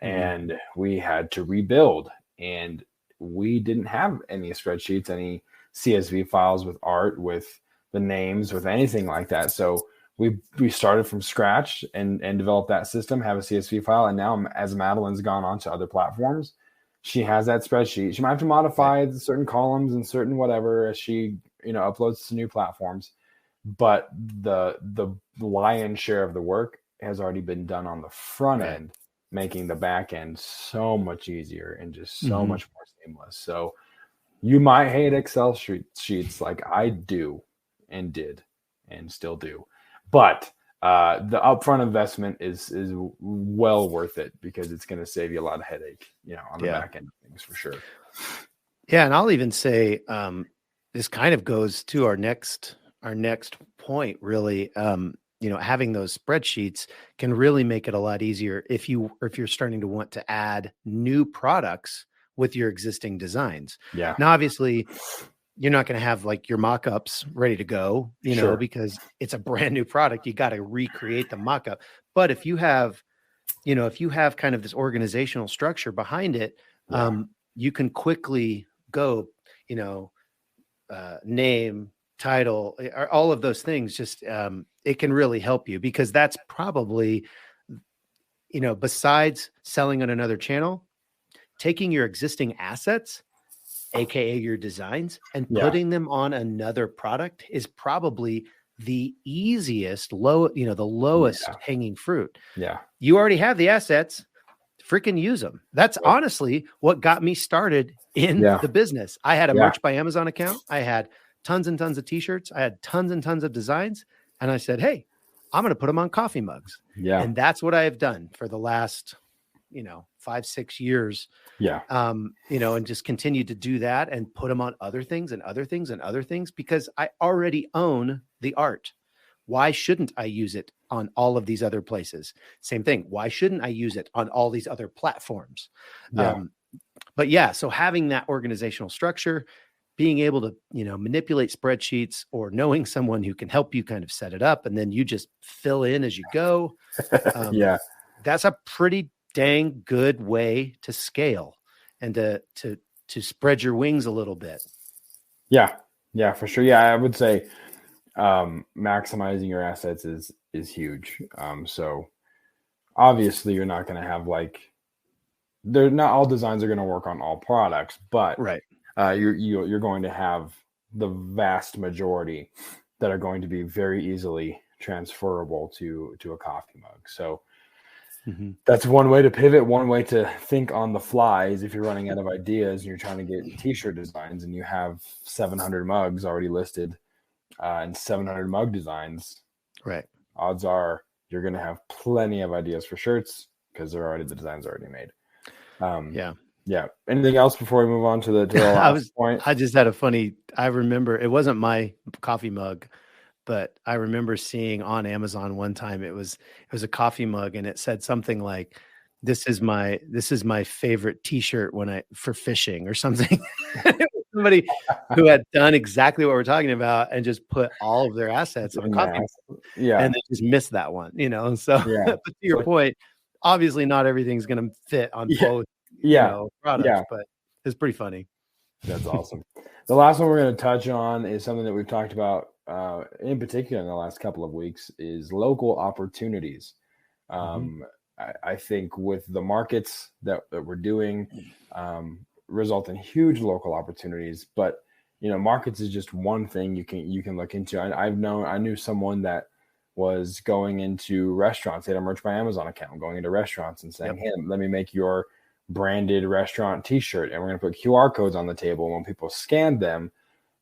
Speaker 3: and we had to rebuild, and we didn't have any spreadsheets, any CSV files with art, with the names, with anything like that. So we started from scratch and developed that system, have a CSV file. And now, as Madeline's gone on to other platforms, she has that spreadsheet. She might have to modify certain columns and certain whatever as she uploads to new platforms, but the lion's share of the work has already been done on the front end, making the back end so much easier and just so much more seamless. So you might hate Excel sheets like I do and did and still do, but the upfront investment is well worth it, because it's going to save you a lot of headache, on the back end of things for sure.
Speaker 1: Yeah. And I'll even say this kind of goes to our next point, really. Having those spreadsheets can really make it a lot easier if you're starting to want to add new products with your existing designs. Yeah. Now, obviously, you're not going to have like your mock-ups ready to go, because it's a brand new product. You got to recreate the mock-up. But if you have kind of this organizational structure behind it, you can quickly go, name, title, all of those things. Just it can really help you, because that's probably, besides selling on another channel, taking your existing assets, AKA your designs, and putting them on another product is probably the easiest, the lowest hanging fruit. Yeah. You already have the assets, freaking use them. That's honestly what got me started in the business. I had a Merch by Amazon account. I had tons and tons of t-shirts. I had tons and tons of designs. And I said, hey, I'm going to put them on coffee mugs.
Speaker 3: Yeah.
Speaker 1: And that's what I have done for the last, 5-6 years.
Speaker 3: Yeah.
Speaker 1: And just continue to do that and put them on other things and other things and other things, because I already own the art. Why shouldn't I use it on all of these other places? Same thing. Why shouldn't I use it on all these other platforms?
Speaker 3: Yeah.
Speaker 1: So having that organizational structure, being able to, manipulate spreadsheets, or knowing someone who can help you kind of set it up, and then you just fill in as you go. That's a pretty dang good way to scale and to spread your wings a little bit.
Speaker 3: Yeah, for sure. Yeah, I would say maximizing your assets is huge. So obviously you're not going to have not all designs are going to work on all products, but
Speaker 1: right.
Speaker 3: You're going to have the vast majority that are going to be very easily transferable to a coffee mug. So that's one way to pivot. One way to think on the fly is if you're running out of ideas and you're trying to get t-shirt designs and you have 700 mugs already listed and 700 mug designs,
Speaker 1: right?
Speaker 3: Odds are you're going to have plenty of ideas for shirts because the design's already made. Yeah. Anything else before we move on to the last point?
Speaker 1: I just had I remember it wasn't my coffee mug, but I remember seeing on Amazon one time, it was a coffee mug, and it said something like, this is my favorite t-shirt for fishing or something. Somebody who had done exactly what we're talking about and just put all of their assets on a coffee mug.
Speaker 3: Yeah.
Speaker 1: And they just missed that one, so but to your point, obviously not everything's going to fit on both products, but it's pretty funny.
Speaker 3: That's awesome. The last one we're going to touch on is something that we've talked about in particular in the last couple of weeks is local opportunities. I think with the markets that we're doing result in huge local opportunities, but markets is just one thing you can look into. I knew someone that was going into restaurants. They had a Merch by Amazon account, going into restaurants and saying, hey, let me make your branded restaurant t-shirt, and we're going to put QR codes on the table. When people scan them,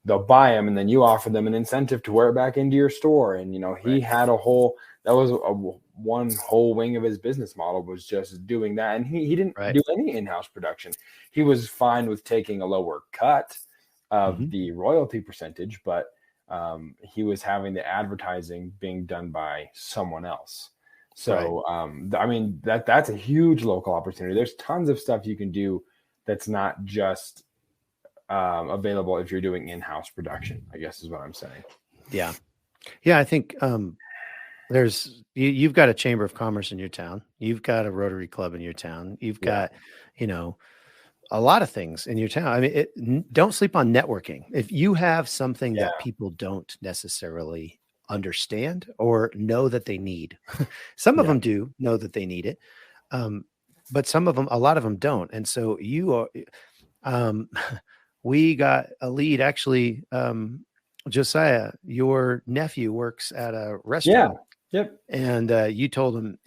Speaker 3: they'll buy them, and then you offer them an incentive to wear it back into your store. And he had one whole wing of his business model was just doing that, and he didn't do any in-house production. He was fine with taking a lower cut of the royalty percentage, but he was having the advertising being done by someone else. So, that's a huge local opportunity. There's tons of stuff you can do that's not just available if you're doing in-house production, I guess is what I'm saying.
Speaker 1: Yeah. I think you've got a chamber of commerce in your town. You've got a Rotary Club in your town. You've got, a lot of things in your town. I mean, don't sleep on networking. If you have something that people don't necessarily understand or know that they need, some of them do know that they need it, but a lot of them don't. And so we got a lead. Actually, Josiah, your nephew works at a restaurant.
Speaker 3: Yep.
Speaker 1: And you told him,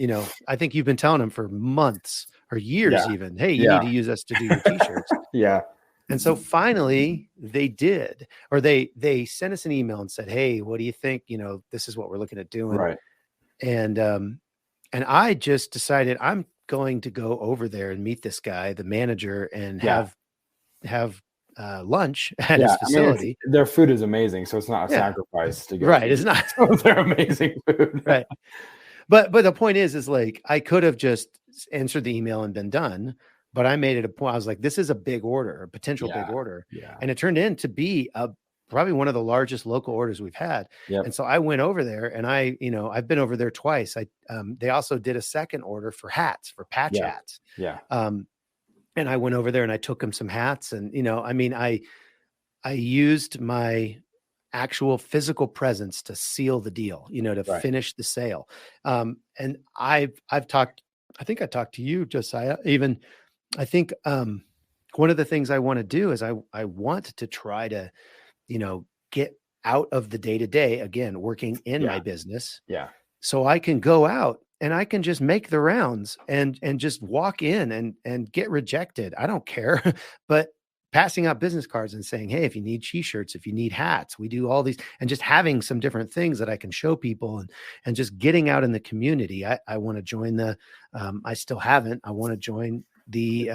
Speaker 1: I think you've been telling him for months or years even, hey, you need to use us to do your t-shirts. And so finally they did, or they sent us an email and said, hey, what do you think? This is what we're looking at doing.
Speaker 3: Right.
Speaker 1: And I just decided I'm going to go over there and meet this guy, the manager, and have lunch at his facility.
Speaker 3: Their food is amazing, so it's not a sacrifice to go.
Speaker 1: Right. It's not.
Speaker 3: They're amazing food.
Speaker 1: Right. But the point is like, I could have just answered the email and been done, but I made it a point. I was like, this is a big order, a potential big order. Yeah. And it turned in to be probably one of the largest local orders we've had. Yep. And so I went over there, and I've been over there twice. They also did a second order for hats, for patch hats.
Speaker 3: Yeah.
Speaker 1: And I went over there and I took him some hats, and, I used my actual physical presence to seal the deal, to finish the sale. And I've talked, I think I talked to you, Josiah, even. I think one of the things I want to do is I want to try to, get out of the day-to-day, again, working in my business.
Speaker 3: Yeah.
Speaker 1: So I can go out and I can just make the rounds and just walk in and get rejected. I don't care, but passing out business cards and saying, hey, if you need t-shirts, if you need hats, we do all these, and just having some different things that I can show people, and just getting out in the community. I want to join I still haven't, I want to join the,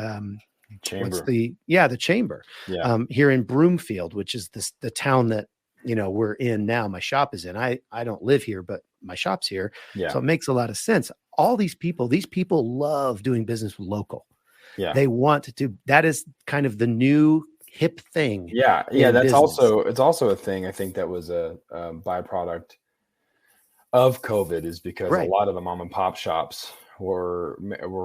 Speaker 3: Chamber.
Speaker 1: the chamber,
Speaker 3: Yeah.
Speaker 1: Here in Broomfield, which is the town that, we're in now. My shop is in, I don't live here, but my shop's here.
Speaker 3: Yeah.
Speaker 1: So it makes a lot of sense. All these people love doing business with local.
Speaker 3: Yeah.
Speaker 1: They want to, that is kind of the new hip thing.
Speaker 3: Yeah. Yeah. That's
Speaker 1: business.
Speaker 3: it's also a thing. I think that was a byproduct of COVID, is because a lot of the mom and pop shops were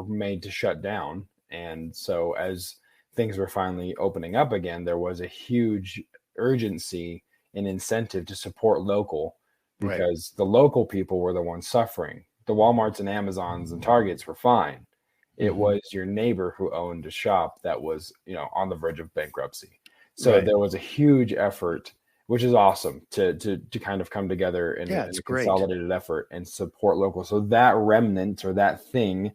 Speaker 3: made to shut down. And so as things were finally opening up again, there was a huge urgency and incentive to support local, because the local people were the ones suffering. The Walmarts and Amazons and Targets were fine. It was your neighbor who owned a shop that was, on the verge of bankruptcy. So there was a huge effort, which is awesome, to kind of come together in a consolidated effort and support local. So that remnant, or that thing,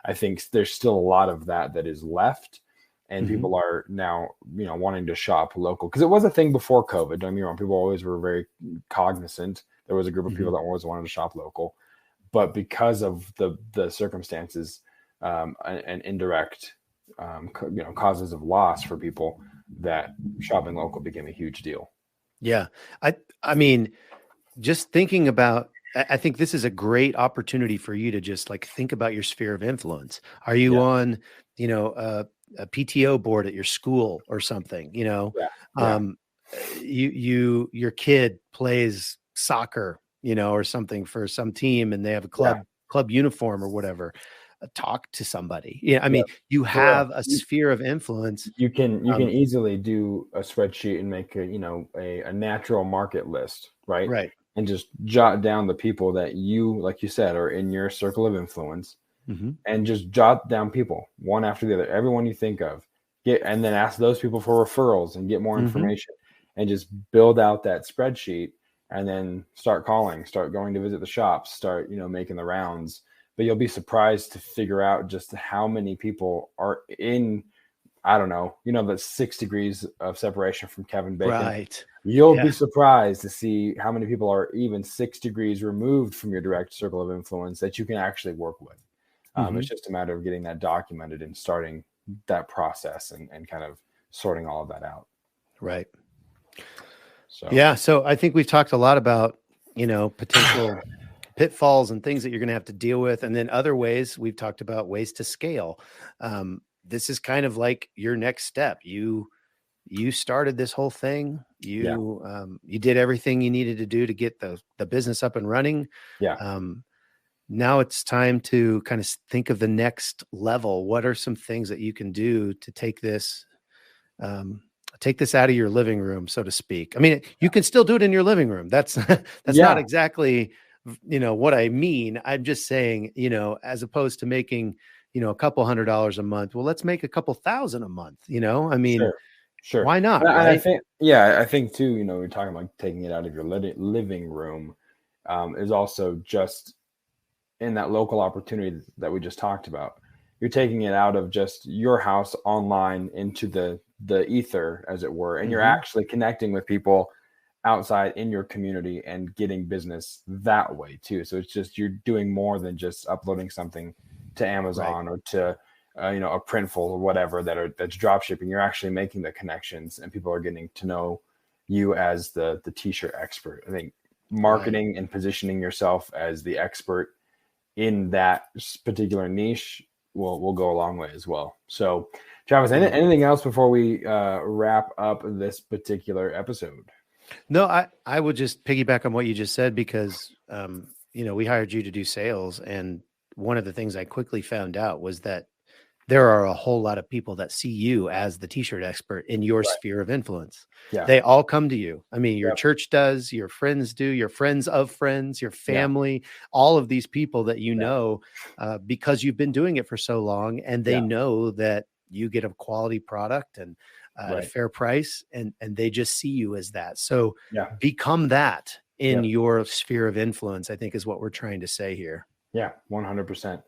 Speaker 3: I think there's still a lot of that is left. And people are now, wanting to shop local, because it was a thing before COVID. Don't get me wrong. People always were very cognizant. There was a group of people that always wanted to shop local, but because of the circumstances, and indirect, causes of loss for people, that shopping local became a huge deal.
Speaker 1: Yeah. I mean, just thinking about, I think this is a great opportunity for you to just think about your sphere of influence. Are you on, a PTO board at your school or something, your kid plays soccer, or something for some team, and they have a club uniform or whatever. Talk to somebody. Yeah. I mean, you have a sphere of influence.
Speaker 3: You can easily do a spreadsheet and make a natural market list, right?
Speaker 1: Right.
Speaker 3: And just jot down the people that you, like you said, are in your circle of influence, and just jot down people one after the other, everyone you think of, and then ask those people for referrals and get more information, and just build out that spreadsheet, and then start calling, start going to visit the shops, start, making the rounds. But you'll be surprised to figure out just how many people are in, I don't know, the 6 degrees of separation from Kevin Bacon.
Speaker 1: Right.
Speaker 3: You'll be surprised to see how many people are even 6 degrees removed from your direct circle of influence that you can actually work with. It's just a matter of getting that documented and starting that process, and kind of sorting all of that out.
Speaker 1: Right. So I think we've talked a lot about, potential pitfalls and things that you're going to have to deal with. And then other ways, we've talked about ways to scale. This is kind of like your next step. You started this whole thing. You did everything you needed to do to get the business up and running.
Speaker 3: Yeah.
Speaker 1: Now it's time to kind of think of the next level. What are some things that you can do to take this out of your living room, so to speak? I mean, you can still do it in your living room. That's not exactly, what I mean. I'm just saying, as opposed to making, a couple $100 a month. Well, let's make a couple thousand a month, I mean,
Speaker 3: sure.
Speaker 1: Why not?
Speaker 3: And
Speaker 1: right?
Speaker 3: I think too, we're talking about taking it out of your living room, is also just in that local opportunity that we just talked about. You're taking it out of just your house online into the ether, as it were, and you're actually connecting with people outside in your community and getting business that way too. So it's just, you're doing more than just uploading something to Amazon or to a Printful or whatever that's drop shipping. You're actually making the connections, and people are getting to know you as the t-shirt expert. I think marketing and positioning yourself as the expert in that particular niche will go a long way as well. So Travis, anything else before we wrap up this particular episode?
Speaker 1: No, I would just piggyback on what you just said, because, we hired you to do sales. And one of the things I quickly found out was that there are a whole lot of people that see you as the t-shirt expert in your sphere of influence. Yeah. They all come to you. I mean, your church does, your friends do, your friends of friends, your family, all of these people that because you've been doing it for so long, and they know that you get a quality product and a fair price, and they just see you as that. So become that in your sphere of influence, I think, is what we're trying to say here.
Speaker 3: Yeah, 100%.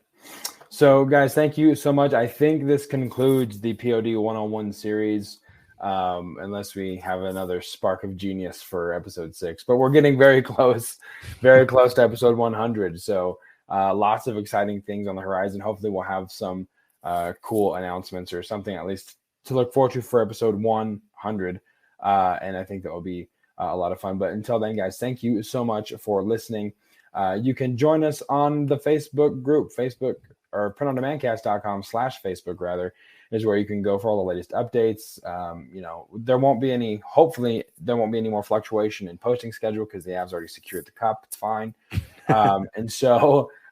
Speaker 3: So guys, thank you so much. I think this concludes the POD 101 series. unless we have another spark of genius for episode 6. But we're getting very close to episode 100. So lots of exciting things on the horizon. Hopefully we'll have some cool announcements or something at least to look forward to for episode 100. And I think that will be a lot of fun. But until then, guys, thank you so much for listening. You can join us on the Facebook group, Facebook or printondemandcast.com/Facebook rather, is where you can go for all the latest updates. Hopefully there won't be any more fluctuation in posting schedule because the Avs already secured the cup. It's fine. But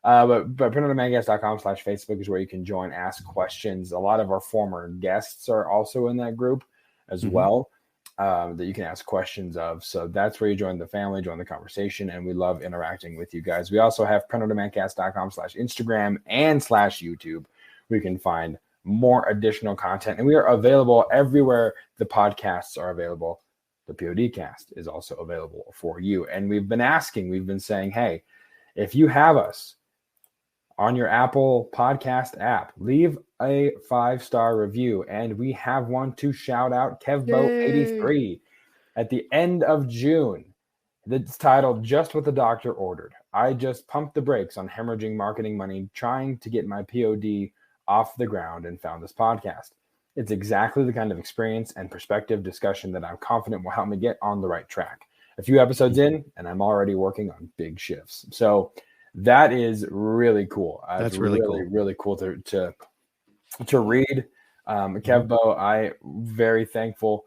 Speaker 3: printondemandcast.com/Facebook is where you can join, ask questions. A lot of our former guests are also in that group as well, that you can ask questions of. So that's where you join the family, join the conversation, and we love interacting with you guys. We also have printondemandcast.com/Instagram and /YouTube, where you can find more additional content. And we are available everywhere the podcasts are available. The PODcast is also available for you. And we've been saying, hey, if you have us on your Apple podcast app, leave a 5-star review. And we have one to shout out, Kevbo83, at the end of June. It's titled Just What the Doctor Ordered. I just pumped the brakes on hemorrhaging marketing money, trying to get my POD off the ground, and found this podcast. It's exactly the kind of experience and perspective discussion that I'm confident will help me get on the right track. A few episodes in, and I'm already working on big shifts. So that is really cool.
Speaker 1: That's really cool.
Speaker 3: Really cool to read. Kevbo, I'm very thankful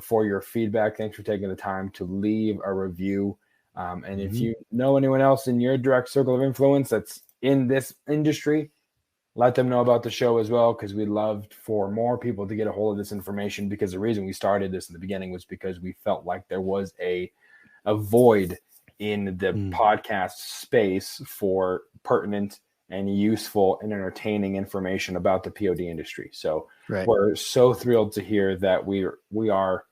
Speaker 3: for your feedback. Thanks for taking the time to leave a review. And if you know anyone else in your direct circle of influence that's in this industry, let them know about the show as well, because we'd love for more people to get a hold of this information, because the reason we started this in the beginning was because we felt like there was a void in the podcast space for pertinent and useful and entertaining information about the POD industry. So we're so thrilled to hear that we are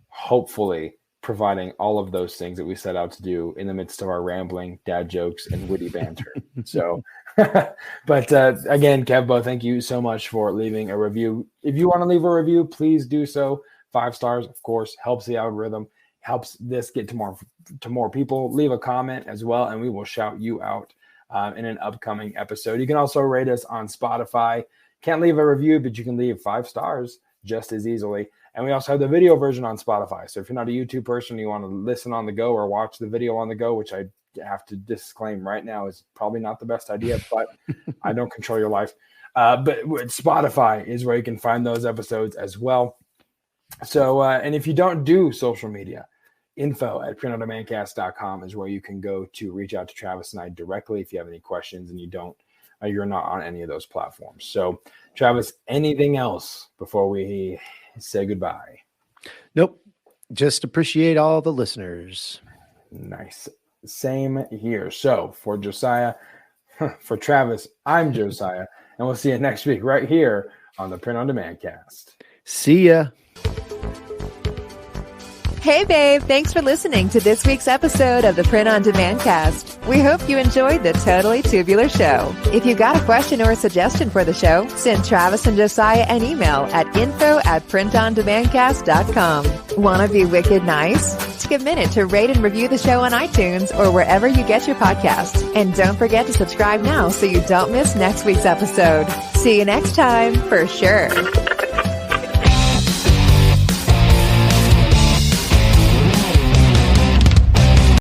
Speaker 3: hopefully providing all of those things that we set out to do in the midst of our rambling dad jokes and witty banter. So, but again, Kevbo, thank you so much for leaving a review. If you want to leave a review, please do so. 5 stars, of course, helps the algorithm, helps this get to more people. Leave a comment as well, and we will shout you out in an upcoming episode. You can also rate us on Spotify. Can't leave a review, but you can leave 5 stars just as easily. And we also have the video version on Spotify. So if you're not a YouTube person, you want to listen on the go or watch the video on the go, which I have to disclaim right now is probably not the best idea, but I don't control your life. But Spotify is where you can find those episodes as well. So, and if you don't do social media, info@printondemandcast.com is where you can go to reach out to Travis and I directly if you have any questions and you're not on any of those platforms. So, Travis, anything else before we say goodbye?
Speaker 1: Nope. Just appreciate all the listeners.
Speaker 3: Nice. Same here. So for Josiah, for Travis, I'm Josiah, and we'll see you next week right here on the Print on Demand Cast.
Speaker 1: See ya.
Speaker 2: Hey, babe. Thanks for listening to this week's episode of the Print on Demand Cast. We hope you enjoyed the Totally Tubular Show. If you got a question or a suggestion for the show, send Travis and Josiah an email at info@printondemandcast.com. Want to be wicked nice? Take a minute to rate and review the show on iTunes or wherever you get your podcasts. And don't forget to subscribe now so you don't miss next week's episode. See you next time, for sure.